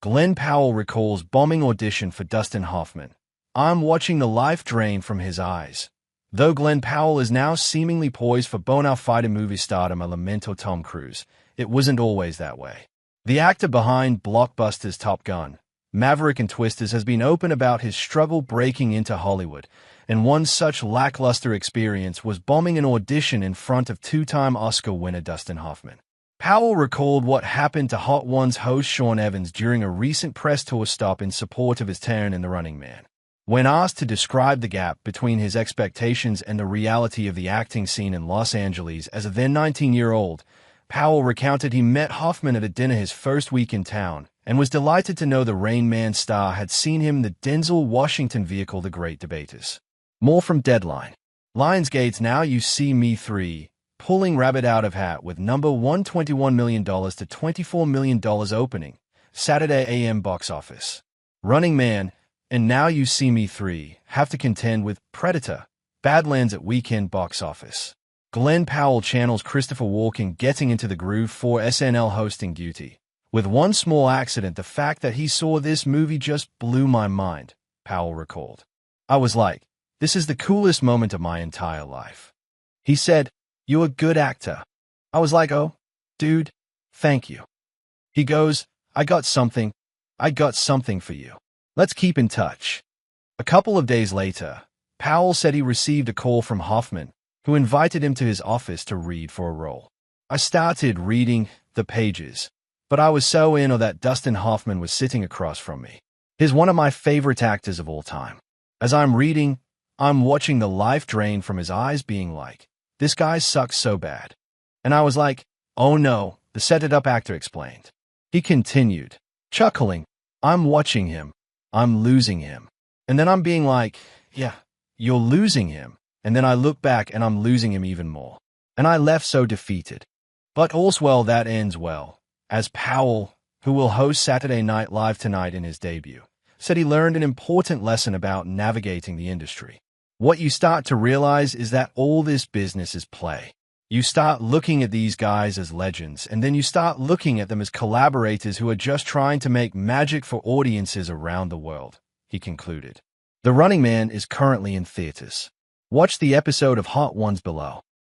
Glen Powell recalls bombing audition for Dustin Hoffman. I'm watching the life drain from his eyes. Though Glen Powell is now seemingly poised for bona fide movie stardom a lamento Tom Cruise, it wasn't always that way. The actor behind blockbusters Top Gun, Maverick and Twisters has been open about his struggle breaking into Hollywood, and one such lackluster experience was bombing an audition in front of two-time Oscar winner Dustin Hoffman. Powell recalled what happened to Hot Ones host Sean Evans during a recent press tour stop in support of his turn in The Running Man. When asked to describe the gap between his expectations and the reality of the acting scene in Los Angeles as a then 19-year-old, Powell recounted he met Hoffman at a dinner his first week in town and was delighted to know the Rain Man star had seen him in the Denzel Washington vehicle The Great Debaters. More from Deadline. Lionsgate's Now You See Me 3, pulling rabbit out of hat with number $121 million to $24 million opening, Saturday AM box office. Running Man and Now You See Me 3 have to contend with Predator, Badlands at weekend box office. Glen Powell channels Christopher Walken getting into the groove for SNL hosting duty. With one small accident, the fact that he saw this movie just blew my mind, Powell recalled. I was like, this is the coolest moment of my entire life. He said, "You're a good actor." I was like, oh, dude, thank you. He goes, I got something for you. Let's keep in touch. A couple of days later, Powell said he received a call from Hoffman, who invited him to his office to read for a role. I started reading the pages, but I was so in awe that Dustin Hoffman was sitting across from me. He's one of my favorite actors of all time. As I'm reading, I'm watching the life drain from his eyes being like, this guy sucks so bad. And I was like, oh no, the set-it-up actor explained. He continued, chuckling, I'm watching him. I'm losing him. And then I'm being like, yeah, you're losing him. And then I look back and I'm losing him even more. And I left so defeated. But all's well that ends well, as Powell, who will host Saturday Night Live tonight in his debut, said he learned an important lesson about navigating the industry. What you start to realize is that all this business is play. You start looking at these guys as legends, and then you start looking at them as collaborators who are just trying to make magic for audiences around the world, he concluded. The Running Man is currently in theaters. Watch the episode of Hot Ones below.